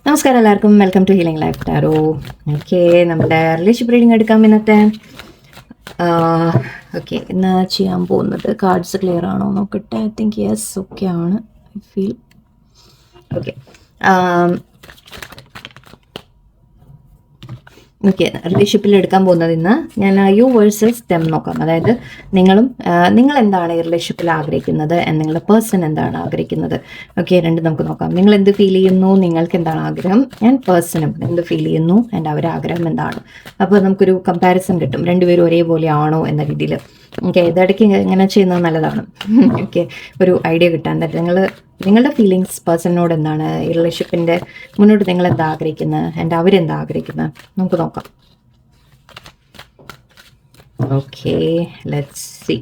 നമസ്കാരം എല്ലാവർക്കും, welcome to healing life tarot. Okay, നമ്മുടെ റിലേഷൻഷിപ്പ് റീഡിംഗ് എടുക്കാം ഇന്നത്തെ. ഓക്കെ, ഇന്ന് ചെയ്യാൻ പോകുന്നത് കാർഡ്സ് ക്ലിയർ ആണോ നോക്കട്ടെ. ഐ തിങ്ക് യെസ്, ഓക്കെ ആണ്. I feel okay. ഓക്കെ, റിലേഷൻഷിപ്പിൽ എടുക്കാൻ പോകുന്നത് ഇന്ന് ഞാൻ യു വേഴ്സസ് ദം നോക്കാം. അതായത് നിങ്ങൾ എന്താണ് ഈ റിലേഷൻഷിപ്പിൽ ആഗ്രഹിക്കുന്നത്, നിങ്ങളുടെ പേഴ്സൺ എന്താണ് ആഗ്രഹിക്കുന്നത്. ഓക്കെ, രണ്ട് നമുക്ക് നോക്കാം. നിങ്ങൾ എന്ത് ഫീൽ ചെയ്യുന്നു, നിങ്ങൾക്ക് എന്താണ് ആഗ്രഹം, ഞാൻ പേഴ്സണും എന്ത് ഫീൽ ചെയ്യുന്നു, എൻ്റെ അവരുടെ ആഗ്രഹം എന്താണ്. അപ്പോൾ നമുക്കൊരു കമ്പാരിസൺ കിട്ടും, രണ്ടുപേരും ഒരേപോലെ ആണോ എന്ന രീതിയിൽ. ഓക്കെ, ഇടയ്ക്ക് ഇങ്ങനെ ചെയ്യുന്നത് നല്ലതാണ്. ഓക്കെ, ഒരു ഐഡിയ കിട്ടാൻ. നിങ്ങളുടെ ഫീലിങ്സ് പേഴ്സണിനോട് എന്താണ്, ഈ റിലേഷൻഷിപ്പിൻ്റെ മുന്നോട്ട് നിങ്ങൾ എന്താ ആഗ്രഹിക്കുന്നത്, എൻ്റെ അവരെന്താ ആഗ്രഹിക്കുന്നത്, നമുക്ക് നോക്കാം. Okay, let's see.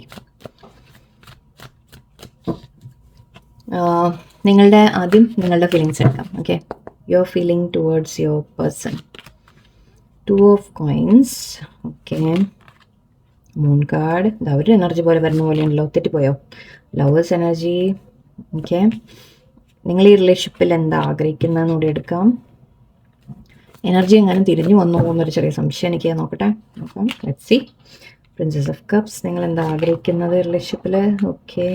ആദ്യം നിങ്ങളുടെ ഫീലിങ്സ് എടുക്കാം. Okay, your feeling towards your person. 2 of coins. Okay, moon card. ഒരു എനർജി പോലെ വരുന്ന പോലെയുണ്ടല്ലോ, തെറ്റിപ്പോയോ? Lovers energy. ഓക്കെ, നിങ്ങൾ ഈ റിലേഷൻഷിപ്പിൽ എന്താ ആഗ്രഹിക്കുന്നതെന്ന് കൂടി എടുക്കാം. എനർജി എങ്ങനെ തിരിഞ്ഞു വന്നു പോകുന്നൊരു ചെറിയ സംശയം എനിക്ക്. നോക്കാം. Let's see. Princess of cups. നിങ്ങൾ എന്താ ആഗ്രഹിക്കുന്നത് റിലേഷൻഷിപ്പിൽ? ഓക്കെ,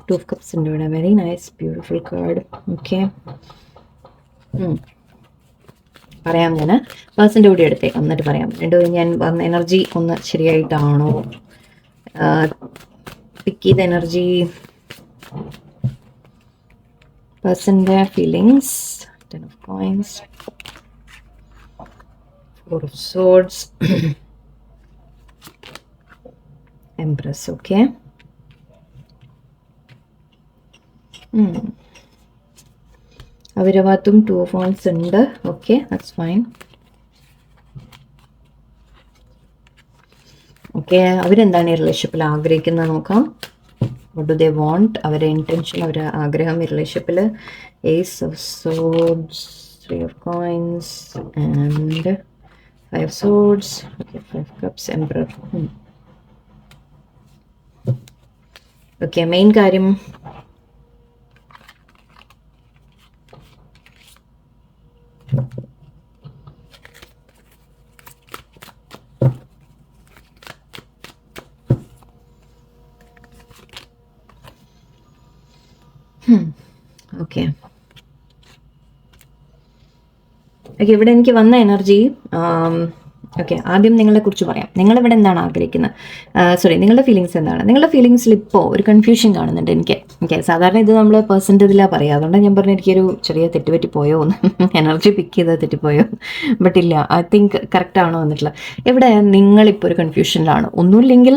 2 ഓഫ് കപ്സ് ഉണ്ട് ഇവിടെ. Very nice, beautiful card. Okay, പറയാം. ഞാൻ പേഴ്സൻ്റെ കൂടി എടുത്തേക്കാം, എന്നിട്ട് പറയാം. രണ്ടുപേരും ഞാൻ വന്ന എനർജി ഒന്ന് ശരിയായിട്ടാണോ പിക്ക് ചെയ്ത എനർജി. പേഴ്സൻ്റെ feelings. 10 of coins, 4 of swords, empress. Okay, അവരുടെ ഭാഗത്തും 2 ഓഫ് വൺസ് ഉണ്ട്. Okay, that's fine. ഓക്കെ, അവരെന്താണ് ഈ റിലേഷൻഷിപ്പിൽ ആഗ്രഹിക്കുന്നത് നോക്കാം. വാട്ട് ഡു ദേ വോണ്ട്, അവരുടെ ഇൻറ്റൻഷൻ, അവരുടെ ആഗ്രഹം ഈ റിലേഷൻഷിപ്പിൽ. Ace of swords, 3 of coins and 5 of swords. Okay, 5 cups, emperor. Okay, main കാര്യം ഓക്കെ. ഓക്കെ, ഇവിടെ എനിക്ക് വന്ന എനർജി. ഓക്കെ, ആദ്യം നിങ്ങളെക്കുറിച്ച് പറയാം. നിങ്ങളിവിടെ എന്താണ് ആഗ്രഹിക്കുന്നത്, നിങ്ങളുടെ ഫീലിങ്സ് എന്താണ്. നിങ്ങളുടെ ഫീലിങ്സിൽ ഇപ്പോൾ ഒരു കൺഫ്യൂഷൻ കാണുന്നുണ്ട് എനിക്ക്. ഓക്കെ, സാധാരണ ഇത് നമ്മൾ പേഴ്സൻ്റെ ഇതിലാണ് പറയുക. അതുകൊണ്ട് ഞാൻ പറഞ്ഞു എനിക്കൊരു ചെറിയ തെറ്റുപറ്റി പോയോ എന്ന്. എനർജി പിക്ക് ചെയ്ത് തെറ്റിപ്പോയോ, ബട്ട് ഇല്ല, ഐ തിങ്ക് കറക്റ്റാണോ വന്നിട്ടുള്ളത്. ഇവിടെ നിങ്ങളിപ്പോൾ ഒരു കൺഫ്യൂഷനിലാണ്. ഒന്നുമില്ലെങ്കിൽ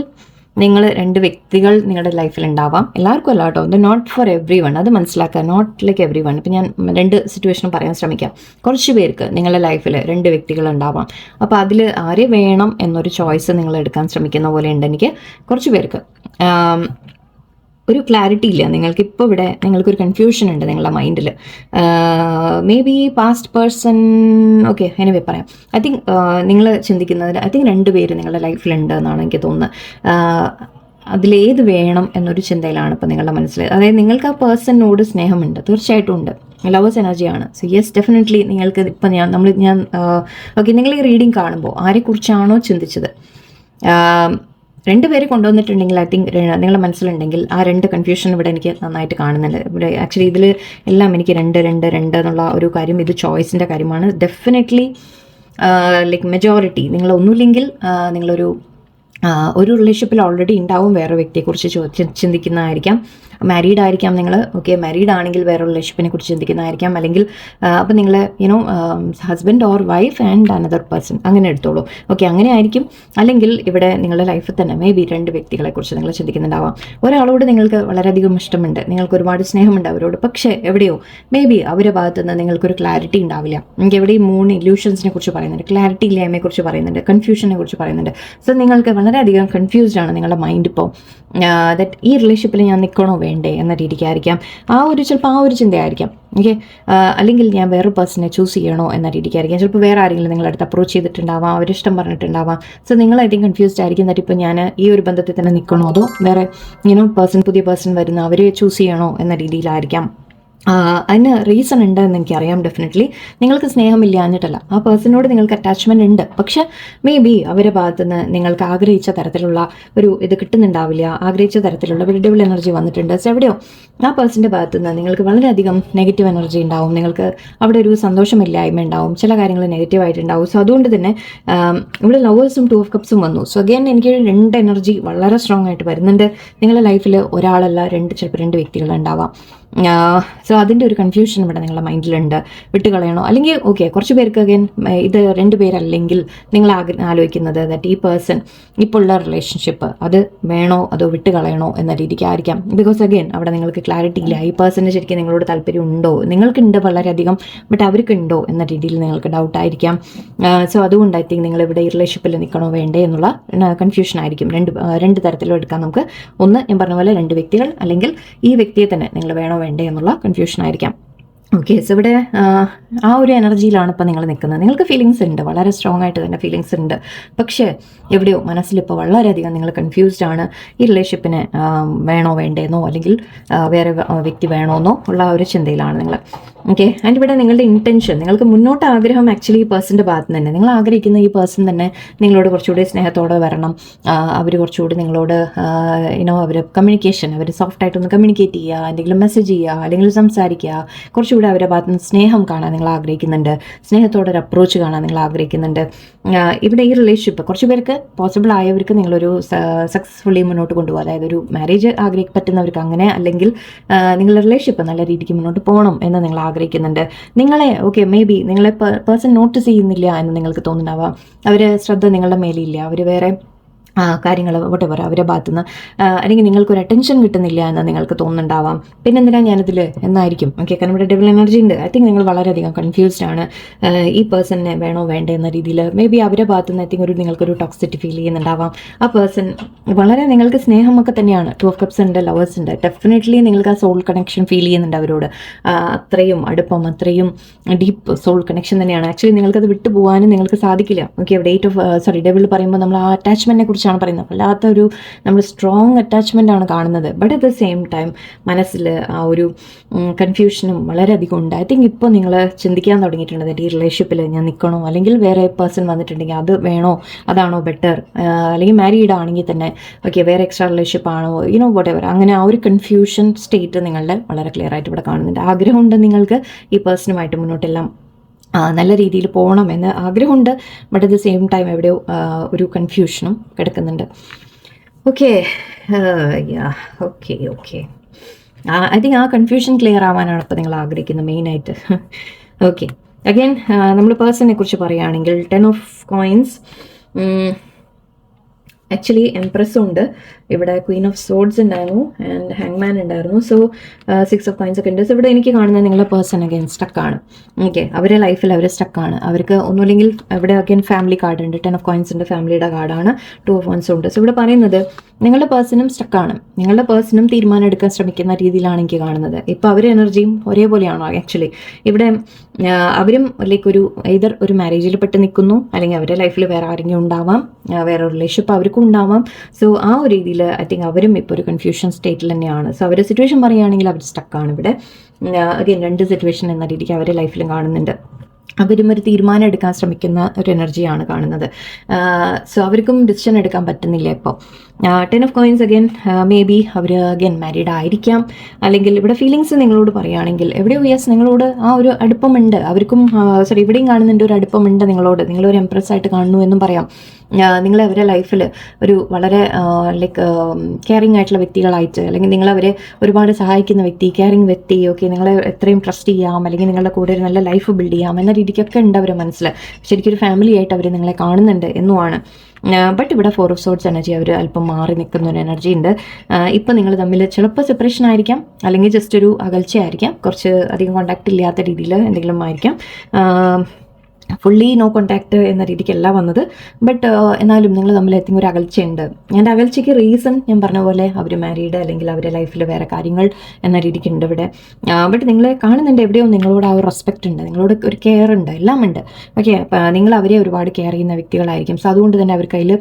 നിങ്ങൾ 2 വ്യക്തികൾ നിങ്ങളുടെ ലൈഫിൽ ഉണ്ടാവാം. എല്ലാവർക്കും അല്ല കേട്ടോ, ഇത് നോട്ട് ഫോർ എവ്രി വൺ. അത് മനസ്സിലാക്കുക, നോട്ട് ലൈക്ക് എവ്രി വൺ. ഇപ്പം ഞാൻ 2 സിറ്റുവേഷനും പറയാൻ ശ്രമിക്കാം. കുറച്ച് പേർക്ക് നിങ്ങളുടെ ലൈഫിൽ 2 വ്യക്തികൾ ഉണ്ടാവാം. അപ്പോൾ അതിൽ ആരെ വേണം എന്നൊരു ചോയ്സ് നിങ്ങൾ എടുക്കാൻ ശ്രമിക്കുന്ന പോലെ ഉണ്ട് എനിക്ക്. കുറച്ച് പേർക്ക് ഒരു ക്ലാരിറ്റി ഇല്ല നിങ്ങൾക്ക്. ഇപ്പോൾ ഇവിടെ നിങ്ങൾക്കൊരു കൺഫ്യൂഷൻ ഉണ്ട് നിങ്ങളുടെ മൈൻഡിൽ. May be past person. Okay, anyway പറയാം. ഐ തിങ്ക് നിങ്ങൾ ചിന്തിക്കുന്നതിൽ ഐ തിങ്ക് 2 പേര് നിങ്ങളുടെ ലൈഫിലുണ്ട് എന്നാണ് എനിക്ക് തോന്നുന്നത്. അതിലേത് വേണം എന്നൊരു ചിന്തയിലാണ് ഇപ്പോൾ നിങ്ങളുടെ മനസ്സിൽ. അതായത് നിങ്ങൾക്ക് ആ പേഴ്സണിനോട് സ്നേഹമുണ്ട്, തീർച്ചയായിട്ടും ഉണ്ട്. ലവേഴ്സ് എനർജിയാണ്. സോ യെസ്, ഡെഫിനറ്റ്ലി നിങ്ങൾക്ക് ഇപ്പം ഞാൻ ഓക്കെ, നിങ്ങൾ ഈ റീഡിങ് കാണുമ്പോൾ ആരെക്കുറിച്ചാണോ ചിന്തിച്ചത്, 2 പേര് കൊണ്ടുവന്നിട്ടുണ്ടെങ്കിൽ ഐ തിങ്ക് നിങ്ങളുടെ മനസ്സിലുണ്ടെങ്കിൽ ആ 2 കൺഫ്യൂഷൻ ഇവിടെ എനിക്ക് നന്നായിട്ട് കാണുന്നുണ്ട്. ഇവിടെ ആക്ച്വലി ഇതിൽ എല്ലാം എനിക്ക് 2 എന്നുള്ള ഒരു കാര്യം, ഇത് ചോയ്സിൻ്റെ കാര്യമാണ്. ഡെഫിനറ്റ്ലി ലൈക്ക് മെജോറിറ്റി നിങ്ങളൊന്നുമില്ലെങ്കിൽ നിങ്ങളൊരു റിലേഷൻഷിപ്പിൽ ഓൾറെഡി ഉണ്ടാവും, വേറെ വ്യക്തിയെക്കുറിച്ച് ചിന്തിക്കുന്നതായിരിക്കാം. മാരീഡ് ആയിരിക്കാം നിങ്ങൾ. ഓക്കെ, മാരീഡ് ആണെങ്കിൽ വേറെ റിലേഷൻഷിപ്പിനെ കുറിച്ച് ചിന്തിക്കുന്നതായിരിക്കാം. അല്ലെങ്കിൽ അപ്പോൾ നിങ്ങൾ husband or wife and another person അങ്ങനെ എടുത്തോളൂ. ഓക്കെ, അങ്ങനെ ആയിരിക്കും. അല്ലെങ്കിൽ ഇവിടെ നിങ്ങളുടെ ലൈഫിൽ തന്നെ മേ ബി 2 വ്യക്തികളെക്കുറിച്ച് നിങ്ങൾ ചിന്തിക്കുന്നുണ്ടാവാം. ഒരാളോട് നിങ്ങൾക്ക് വളരെയധികം ഇഷ്ടമുണ്ട്, നിങ്ങൾക്ക് ഒരുപാട് സ്നേഹമുണ്ട് അവരോട്. പക്ഷേ എവിടെയോ മേ ബി അവരുടെ ഭാഗത്തു നിന്ന് നിങ്ങൾക്കൊരു ക്ലാരിറ്റി ഉണ്ടാവില്ല. എനിക്ക് എവിടെയും 3 ഇല്യൂഷൻസിനെ കുറിച്ച് പറയുന്നുണ്ട്, ക്ലാരിറ്റി ഇല്ലായ്മയെക്കുറിച്ച് പറയുന്നുണ്ട്, കൺഫ്യൂഷനെ കുറിച്ച് പറയുന്നുണ്ട്. സോ നിങ്ങൾക്ക് വളരെയധികം കൺഫ്യൂസ്ഡ് ആണ് നിങ്ങളുടെ മൈൻഡ് ഇപ്പോൾ. ദറ്റ് ഈ റിലേഷൻഷിപ്പിൽ ഞാൻ നിൽക്കണോ വേണ്ടേ എന്ന രീതിക്കായിരിക്കാം. ചിലപ്പോൾ ആ ഒരു ചിന്തയായിരിക്കാം. ഓക്കെ, അല്ലെങ്കിൽ ഞാൻ വേറെ പേഴ്സണെ ചൂസ് ചെയ്യണോ എന്ന രീതിക്കായിരിക്കാം. ചിലപ്പോൾ വേറെ ആരെങ്കിലും നിങ്ങളടുത്ത് അപ്രോച്ച് ചെയ്തിട്ടുണ്ടാവാം, അവരിഷ്ടം പറഞ്ഞിട്ടുണ്ടാവാം. സോ നിങ്ങൾ ഐ തിങ്ക് കൺഫ്യൂസ്ഡ് ആയിരിക്കും. ദറ്റ് ഇപ്പോൾ ഞാൻ ഈ ഒരു ബന്ധത്തിൽ തന്നെ നിൽക്കണോ, അതോ വേറെ പുതിയ പേഴ്സൺ വരുന്ന അവരെ ചൂസ് ചെയ്യണോ എന്ന രീതിയിലായിരിക്കാം അതിന് റീസൺ ഉണ്ട് എന്ന് എനിക്കറിയാം. ഡെഫിനറ്റ്ലി നിങ്ങൾക്ക് സ്നേഹമില്ലാഞ്ഞിട്ടല്ല, ആ പേഴ്സണോട് നിങ്ങൾക്ക് അറ്റാച്ച്മെന്റ് ഉണ്ട്. പക്ഷെ മേ ബി അവരുടെ ഭാഗത്തുനിന്ന് നിങ്ങൾക്ക് ആഗ്രഹിച്ച തരത്തിലുള്ള ഒരു ഇത് കിട്ടുന്നുണ്ടാവില്ല, ആഗ്രഹിച്ച തരത്തിലുള്ള ഒരു ഡബിൾ എനർജി വന്നിട്ടുണ്ട്. സോ എവിടെയോ ആ പേഴ്സൻ്റെ ഭാഗത്തുനിന്ന് നിങ്ങൾക്ക് വളരെയധികം നെഗറ്റീവ് എനർജി ഉണ്ടാവും, നിങ്ങൾക്ക് അവിടെ ഒരു സന്തോഷമില്ലായ്മ ഉണ്ടാവും, ചില കാര്യങ്ങൾ നെഗറ്റീവായിട്ടുണ്ടാവും. സോ അതുകൊണ്ട് തന്നെ ഇവിടെ ലവേഴ്സും 2 ഓഫ് കപ്സും വന്നു. സോ അഗൈൻ എനിക്ക് 2 എനർജി വളരെ സ്ട്രോങ് ആയിട്ട് വരുന്നുണ്ട്. നിങ്ങളുടെ ലൈഫിൽ ഒരാളല്ല, ചിലപ്പോൾ 2 വ്യക്തികളുണ്ടാവാം. സോ അതിൻ്റെ ഒരു കൺഫ്യൂഷൻ ഇവിടെ നിങ്ങളുടെ മൈൻഡിലുണ്ട്. വിട്ടുകളയണോ, അല്ലെങ്കിൽ ഓക്കെ കുറച്ച് പേർക്ക് അഗൈൻ ഇത് 2 പേരല്ലെങ്കിൽ നിങ്ങൾ ആലോചിക്കുന്നത് ദാറ്റ് ഈ പേഴ്സൺ ഇപ്പോൾ ഉള്ള റിലേഷൻഷിപ്പ് അത് വേണോ അതോ വിട്ടുകളയണോ എന്ന രീതിക്ക് ആയിരിക്കാം. ബിക്കോസ് അഗൈൻ അവിടെ നിങ്ങൾക്ക് ക്ലാരിറ്റി ഇല്ല, ഈ പേഴ്സണിന് ശരിക്കും നിങ്ങളോട് താല്പര്യം ഉണ്ടോ, നിങ്ങൾക്കുണ്ട് വളരെയധികം, ബട്ട് അവർക്കുണ്ടോ എന്ന രീതിയിൽ നിങ്ങൾക്ക് ഡൗട്ടായിരിക്കാം. സോ അതുകൊണ്ട് ഐ തിങ്ക് നിങ്ങൾ ഇവിടെ ഈ റിലേഷൻഷിപ്പിൽ നിൽക്കണോ വേണ്ടേ എന്നുള്ള കൺഫ്യൂഷൻ ആയിരിക്കും. രണ്ട് തരത്തിലും എടുക്കാം നമുക്ക്. ഒന്ന് ഞാൻ പറഞ്ഞ പോലെ 2 വ്യക്തികൾ, അല്ലെങ്കിൽ ഈ വ്യക്തിയെ തന്നെ നിങ്ങൾ വേണോ വേണ്ടേ എന്നുള്ള കൺഫ്യൂഷൻ ആയിരിക്കാം. ഓക്കെ, സോ ഇവിടെ ആ ഒരു എനർജിയിലാണ് ഇപ്പോൾ നിങ്ങൾ നിൽക്കുന്നത്. നിങ്ങൾക്ക് ഫീലിങ്സ് ഉണ്ട്, വളരെ സ്ട്രോങ് ആയിട്ട് തന്നെ ഫീലിങ്സ് ഉണ്ട്. പക്ഷേ എവിടെയോ മനസ്സിലിപ്പോൾ വളരെയധികം നിങ്ങൾ കൺഫ്യൂസ്ഡ് ആണ്. ഈ റിലേഷൻഷിപ്പിനെ വേണോ വേണ്ടേന്നോ, അല്ലെങ്കിൽ വേറെ വ്യക്തി വേണോന്നോ ഉള്ള ഒരു ചിന്തയിലാണ് നിങ്ങൾ. ഓക്കെ, ആൻഡ് ഇവിടെ നിങ്ങളുടെ ഇൻറ്റൻഷൻ, നിങ്ങൾക്ക് മുന്നോട്ട് ആഗ്രഹം ആക്ച്വലി ഈ പേഴ്സൻ്റെ ഭാഗത്ത് തന്നെ, നിങ്ങൾ ആഗ്രഹിക്കുന്ന ഈ പേഴ്സൺ തന്നെ നിങ്ങളോട് കുറച്ചുകൂടി സ്നേഹത്തോടെ വരണം. അവർ കുറച്ചുകൂടി നിങ്ങളോട് അവർ കമ്മ്യൂണിക്കേഷൻ, അവർ സോഫ്റ്റായിട്ടൊന്ന് കമ്മ്യൂണിക്കേറ്റ് ചെയ്യുക, എന്തെങ്കിലും മെസ്സേജ് ചെയ്യുക, അല്ലെങ്കിൽ സംസാരിക്കുക, കുറച്ചുകൂടി അവരുടെ ഭാഗത്ത് നിന്ന് സ്നേഹം കാണാൻ നിങ്ങൾ ആഗ്രഹിക്കുന്നുണ്ട്, സ്നേഹത്തോടെ ഒരു അപ്രോച്ച് കാണാൻ നിങ്ങൾ ആഗ്രഹിക്കുന്നുണ്ട്. ഇവിടെ ഈ റിലേഷൻഷിപ്പ് കുറച്ച് പേർക്ക് പോസിബിൾ ആയവർക്ക് നിങ്ങളൊരു സക്സസ്ഫുള്ളി മുന്നോട്ട് കൊണ്ടുപോകുക, അതായത് ഒരു മാരേജ് പറ്റുന്നവർക്ക് അങ്ങനെ, അല്ലെങ്കിൽ നിങ്ങളുടെ റിലേഷൻഷിപ്പ് നല്ല രീതിക്ക് മുന്നോട്ട് പോകണം എന്ന് നിങ്ങൾ ആഗ്രഹിക്കുന്നുണ്ട്. നിങ്ങളെ ഓക്കെ മേ ബി നിങ്ങളെ പേഴ്സൺ നോട്ടീസ് ചെയ്യുന്നില്ല എന്ന് നിങ്ങൾക്ക് തോന്നുന്നുണ്ടാവാം. അവർ ശ്രദ്ധ നിങ്ങളുടെ മേലില്ല, അവർ വേറെ കാര്യങ്ങൾ വോട്ടെവർ അവരുടെ ഭാഗത്തുനിന്ന്, അല്ലെങ്കിൽ നിങ്ങൾക്കൊരു അറ്റൻഷൻ കിട്ടുന്നില്ല എന്ന് നിങ്ങൾക്ക് തോന്നുന്നുണ്ടാവാം. പിന്നെ എന്തിനാണ് ഞാനിതിൽ എന്നായിരിക്കും. ഓക്കെ, കാരണം ഇവിടെ ഡബിൾ എനർജി ഉണ്ട്. ഐ തിങ്ക് നിങ്ങൾ വളരെയധികം കൺഫ്യൂസ്ഡ് ആണ്. ഈ പേഴ്സണിനെ വേണോ വേണ്ടേ എന്ന രീതിയിൽ മേ ബി അവരുടെ ഭാഗത്തുനിന്ന് ഐ തിങ്ക് നിങ്ങൾക്കൊരു ടോക്സിറ്റി ഫീൽ ചെയ്യുന്നുണ്ടാവാം. ആ പേഴ്സൺ വളരെ നിങ്ങൾക്ക് സ്നേഹമൊക്കെ തന്നെയാണ്, 2 ഓഫ് കപ്സ് ഉണ്ട്, ലവേഴ്സ് ഉണ്ട്. ഡെഫിനറ്റ്ലി നിങ്ങൾക്ക് ആ സോൾ കണക്ഷൻ ഫീൽ ചെയ്യുന്നുണ്ട് അവരോട്. അത്രയും അടുപ്പം, അത്രയും ഡീപ്പ് സോൾ കണക്ഷൻ തന്നെയാണ്. ആക്ച്വലി നിങ്ങൾക്കത് വിട്ടു പോകാനും നിങ്ങൾക്ക് സാധിക്കില്ല. ഓക്കെ, അവിടെ ഡബിൾ പറയുമ്പോൾ നമ്മൾ ആ അറ്റാച്ച്മെന്റിനെ കുറിച്ചാണ് പറയുന്നത്. വല്ലാത്തൊരു നമ്മൾ സ്ട്രോങ് അറ്റാച്ച്മെന്റ് ആണ് കാണുന്നത്. But at the same time മനസ്സിൽ ആ ഒരു കൺഫ്യൂഷനും വളരെയധികം ഉണ്ട്. ഐ തിങ്ക് ഇപ്പോൾ നിങ്ങൾ ചിന്തിക്കാൻ തുടങ്ങിയിട്ടുണ്ട്, ഈ റിലേഷൻഷിപ്പിൽ ഞാൻ നിൽക്കണോ, അല്ലെങ്കിൽ വേറെ പേഴ്സൺ വന്നിട്ടുണ്ടെങ്കിൽ അത് വേണോ, അതാണോ ബെറ്റർ, അല്ലെങ്കിൽ മാരീഡ് ആണെങ്കിൽ തന്നെ ഓക്കെ വേറെ എക്സ്ട്രാ റിലേഷൻഷിപ്പ് ആണോ, വോട്ടെവർ. അങ്ങനെ ആ ഒരു കൺഫ്യൂഷൻ സ്റ്റേറ്റ് നിങ്ങളുടെ വളരെ ക്ലിയർ ആയിട്ട് ഇവിടെ കാണുന്നുണ്ട്. ആഗ്രഹമുണ്ട് നിങ്ങൾക്ക് ഈ പേഴ്സണുമായിട്ട് മുന്നോട്ടെല്ലാം നല്ല രീതിയിൽ പോകണമെന്ന് ആഗ്രഹമുണ്ട്. But at the same time എവിടെയോ ഒരു കൺഫ്യൂഷനും കിടക്കുന്നുണ്ട്. Okay okay okay I think ആ കൺഫ്യൂഷൻ ക്ലിയർ ആവാനാണ് ഇപ്പോൾ നിങ്ങൾ ആഗ്രഹിക്കുന്നത് മെയിനായിട്ട്. ഓക്കെ, അഗൈൻ നമ്മൾ പേഴ്സണിനെ കുറിച്ച് പറയുകയാണെങ്കിൽ 10 ഓഫ് കോയിൻസ്, ആക്ച്വലി എംപ്രസ്സും ഉണ്ട്, ഇവിടെ ക്വീൻ ഓഫ് സോഡ്സ് ഉണ്ടായിരുന്നു, ആൻഡ് ഹാങ്മാൻ ഉണ്ടായിരുന്നു. സോ 6 ഓഫ് കോയിൻസ് ഒക്കെ ഉണ്ട്. സോ ഇവിടെ എനിക്ക് കാണുന്നത് നിങ്ങളുടെ പേഴ്സൺ അഗൈൻ സ്റ്റക്കാണ്. ഓക്കെ, അവരുടെ ലൈഫിൽ അവർ സ്റ്റക്കാണ്. അവർക്ക് ഒന്നുമില്ലെങ്കിൽ ഇവിടെ അഗൈൻ ഫാമിലി കാർഡ് ഉണ്ട്, 10 ഓഫ് കോയിൻസ് ഉണ്ട്, ഫാമിലിയുടെ കാർഡാണ്, 2 ഓഫ് വൺസും ഉണ്ട്. സോ ഇവിടെ പറയുന്നത് നിങ്ങളുടെ പേഴ്സണും സ്റ്റക്കാണ്, നിങ്ങളുടെ പേഴ്സണും തീരുമാനം എടുക്കാൻ ശ്രമിക്കുന്ന രീതിയിലാണ് എനിക്ക് കാണുന്നത്. ഇപ്പോൾ അവരുടെ എനർജിയും ഒരേപോലെയാണോ ആക്ച്വലി. ഇവിടെ അവരും ലൈക്ക് ഒരു മാരേജിൽ പെട്ട് നിൽക്കുന്നു, അല്ലെങ്കിൽ അവരുടെ ലൈഫിൽ വേറെ ആരെങ്കിലും ഉണ്ടാവാം, വേറെ റിലേഷൻഷിപ്പ് അവർക്കും ഉണ്ടാവാം. സോ ആ ഒരു രീതിയിൽ ഐ തിങ്ക് അവരും ഇപ്പോൾ ഒരു കൺഫ്യൂഷൻ സ്റ്റേറ്റിൽ തന്നെയാണ്. സോ അവരുടെ സിറ്റുവേഷൻ പറയുകയാണെങ്കിൽ അവർ സ്റ്റക്കാണ് ഇവിടെ. അഗൈൻ 2 സിറ്റുവേഷൻ എന്ന രീതിക്ക് അവരുടെ ലൈഫിലും കാണുന്നുണ്ട്. അവരും ഒരു തീരുമാനം എടുക്കാൻ ശ്രമിക്കുന്ന ഒരു എനർജിയാണ് കാണുന്നത്. സോ അവർക്കും ഡിസിഷൻ എടുക്കാൻ പറ്റുന്നില്ല ഇപ്പോൾ. 10 of coins again maybe അവർ അഗൈൻ മാരീഡ് ആയിരിക്കാം, അല്ലെങ്കിൽ ഇവിടെ ഫീലിങ്സ് നിങ്ങളോട് പറയുകയാണെങ്കിൽ എവിടെയോ യെസ് നിങ്ങളോട് ആ ഒരു അടുപ്പമുണ്ട്. അവർക്കും ഇവിടെയും കാണുന്നുണ്ട് ഒരു അടുപ്പമുണ്ട് നിങ്ങളോട്, നിങ്ങളൊരു എംപ്രസ് ആയിട്ട് കാണുന്നു എന്നും പറയാം. നിങ്ങൾ അവരുടെ ലൈഫിൽ ഒരു വളരെ ലൈക്ക് കെയറിങ് ആയിട്ടുള്ള വ്യക്തികളായിട്ട്, അല്ലെങ്കിൽ നിങ്ങളവരെ ഒരുപാട് സഹായിക്കുന്ന വ്യക്തി, കെയറിങ് വ്യക്തി, ഓക്കെ നിങ്ങളെ എത്രയും ട്രസ്റ്റ് ചെയ്യാം, അല്ലെങ്കിൽ നിങ്ങളുടെ കൂടെ ഒരു നല്ല ലൈഫ് ബിൽഡ് ചെയ്യാം എന്ന രീതിക്കൊക്കെ ഉണ്ട് അവരുടെ മനസ്സിൽ. ശരിക്കും ഒരു ഫാമിലി ആയിട്ട് അവർ നിങ്ങളെ കാണുന്നുണ്ട് എന്നുമാണ്. ബട്ട് ഇവിടെ 4 ഓഫ് സോഡ്സ് എനർജി, അവർ അല്പം മാറി നിൽക്കുന്ന ഒരു എനർജി ഉണ്ട്. ഇപ്പം നിങ്ങൾ തമ്മിൽ ചിലപ്പോൾ സെപ്പറേഷൻ ആയിരിക്കാം, അല്ലെങ്കിൽ ജസ്റ്റ് ഒരു അകൽച്ചയായിരിക്കാം, കുറച്ച് അധികം കോണ്ടാക്ട് ഇല്ലാത്ത രീതിയിൽ എന്തെങ്കിലും ആയിരിക്കാം. ഫുള്ളി നോ കോൺടാക്ട് എന്ന രീതിക്കല്ല വന്നത്. ബട്ട് എന്നാലും നിങ്ങൾ തമ്മിൽ എത്തിങ് ഒരു അകൽച്ചയുണ്ട്. എൻ്റെ അകൽച്ചയ്ക്ക് റീസൺ ഞാൻ പറഞ്ഞ പോലെ അവർ മാരീഡ് അല്ലെങ്കിൽ അവരുടെ ലൈഫിൽ വേറെ കാര്യങ്ങൾ എന്ന രീതിക്കുണ്ട് ഇവിടെ. ബട്ട് നിങ്ങളെ കാണുന്നുണ്ട് എവിടെയോ നിങ്ങളോട് ആ ഒരു റെസ്പെക്റ്റ് ഉണ്ട്, നിങ്ങളോട് ഒരു കെയർ ഉണ്ട്, എല്ലാം ഉണ്ട്. ഓക്കെ, നിങ്ങൾ അവരെ ഒരുപാട് കെയർ ചെയ്യുന്ന വ്യക്തികളായിരിക്കും. സോ അതുകൊണ്ട് തന്നെ അവർക്ക് അതിൽ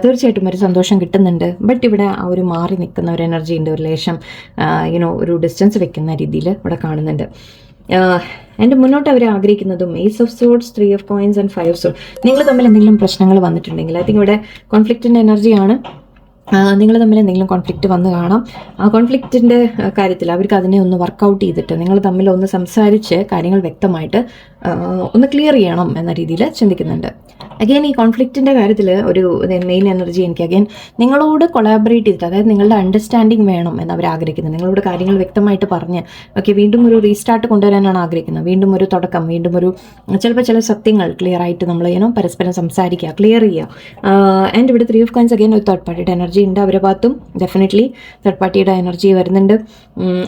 തീർച്ചയായിട്ടും ഒരു സന്തോഷം കിട്ടുന്നുണ്ട്. ബട്ട് ഇവിടെ ആ ഒരു മാറി നിൽക്കുന്ന ഒരു എനർജി ഉണ്ട്, ഒരു ലേശം ഒരു ഡിസ്റ്റൻസ് വെക്കുന്ന രീതിയിൽ ഇവിടെ കാണുന്നുണ്ട്. എൻ്റെ മുന്നോട്ട് അവർ ആഗ്രഹിക്കുന്നതും ace of swords, 3 of coins and 5 of sword. നിങ്ങൾ തമ്മിൽ എന്തെങ്കിലും പ്രശ്നങ്ങൾ വന്നിട്ടുണ്ടെങ്കിൽ ഐ തിങ്ക് ഇവിടെ കോൺഫ്ലിക്റ്റിൻ്റെ എനർജിയാണ്. നിങ്ങൾ തമ്മിൽ എന്തെങ്കിലും കോൺഫ്ലിക്റ്റ് വന്ന് കാണാം. ആ കോൺഫ്ലിക്റ്റിൻ്റെ കാര്യത്തിൽ അവർക്ക് അതിനെ ഒന്ന് വർക്കൗട്ട് ചെയ്തിട്ട് നിങ്ങൾ തമ്മിൽ ഒന്ന് സംസാരിച്ച് കാര്യങ്ങൾ വ്യക്തമായിട്ട് ഒന്ന് ക്ലിയർ ചെയ്യണം എന്ന രീതിയിൽ ചിന്തിക്കുന്നുണ്ട്. അഗെയിൻ ഈ കോൺഫ്ലിക്റ്റിൻ്റെ കാര്യത്തിൽ ഒരു മെയിൻ എനർജി എനിക്ക് അഗെയിൻ നിങ്ങളോട് കൊളാബറേറ്റ് ചെയ്തിട്ട്, അതായത് നിങ്ങളുടെ അണ്ടർസ്റ്റാൻഡിങ് വേണം എന്ന് അവർ ആഗ്രഹിക്കുന്നത്. നിങ്ങളോട് കാര്യങ്ങൾ വ്യക്തമായിട്ട് പറഞ്ഞ് വീണ്ടും ഒരു റീസ്റ്റാർട്ട് കൊണ്ടുവരാനാണ് ആഗ്രഹിക്കുന്നത്. വീണ്ടും ഒരു തുടക്കം, വീണ്ടും ഒരു ചിലപ്പോൾ ചില സത്യങ്ങൾ ക്ലിയർ ആയിട്ട് നമ്മൾ പരസ്പരം സംസാരിക്കുക, ക്ലിയർ ചെയ്യുക. ആൻഡ് ഇവിടെ 3 ഓഫ് കോയിൻസ് അഗെയിൻ ഒരു തേർഡ് പാർട്ടിയുടെ എനർജി ഉണ്ട് അവരുടെ ഭാഗത്തും. ഡെഫിനറ്റ്ലി തേർഡ് പാർട്ടിയുടെ എനർജി വരുന്നുണ്ട്.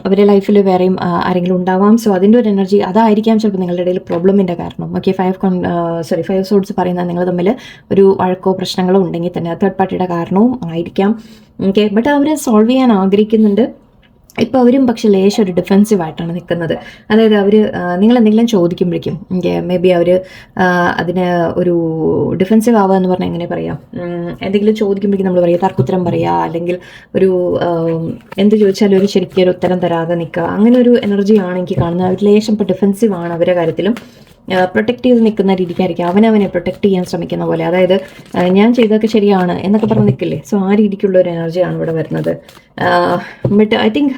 അവരുടെ ലൈഫിൽ വേറെയും ആരെങ്കിലും ഉണ്ടാവാം. സോ അതിൻ്റെ ഒരു എനർജി അതായിരിക്കാം ചിലപ്പോൾ നിങ്ങളുടെ ഇടയിൽ പ്രോബ്ലമിൻ്റെ കാരണം. 5 സോഡ്സ് പറയുന്നത് നിങ്ങൾ തമ്മിൽ ഒരു വഴക്കോ പ്രശ്നങ്ങളോ ഉണ്ടെങ്കിൽ തന്നെ തേർഡ് പാർട്ടിയുടെ കാരണവും ആയിരിക്കാം. ബട്ട് അവർ സോൾവ് ചെയ്യാൻ ആഗ്രഹിക്കുന്നുണ്ട്. ഇപ്പോൾ അവരും പക്ഷേ ലേശം ഒരു ഡിഫെൻസീവ് ആയിട്ടാണ് നിൽക്കുന്നത്. അതായത് അവർ നിങ്ങൾ എന്തെങ്കിലും ചോദിക്കുമ്പോഴേക്കും മേ ബി അവർ അതിന് ഒരു ഡിഫെൻസീവ് ആവുക എന്ന് പറഞ്ഞാൽ എങ്ങനെ പറയാം, എന്തെങ്കിലും ചോദിക്കുമ്പോഴേക്കും നമ്മൾ പറയുക തർക്കുത്തരം പറയുക, അല്ലെങ്കിൽ ഒരു എന്ത് ചോദിച്ചാലും ഒരു ശരിക്കും ഒരു ഉത്തരം തരാതെ നിൽക്കുക, അങ്ങനെ ഒരു എനർജിയാണ് എനിക്ക് കാണുന്നത്. അവർ ലേശം ഇപ്പോൾ ഡിഫെൻസീവ് ആണ് അവരുടെ കാര്യത്തിലും. പ്രൊട്ടക്ട് ചെയ്ത് നിൽക്കുന്ന രീതിക്കായിരിക്കും, അവനവനെ പ്രൊട്ടക്ട് ചെയ്യാൻ ശ്രമിക്കുന്ന പോലെ. അതായത് ഞാൻ ചെയ്തൊക്കെ ശരിയാണ് എന്നൊക്കെ പറഞ്ഞ് നിൽക്കില്ലേ, സോ ആ രീതിക്കുള്ള ഒരു എനർജിയാണ് ഇവിടെ വരുന്നത്. ബട്ട് ഐ തിങ്ക്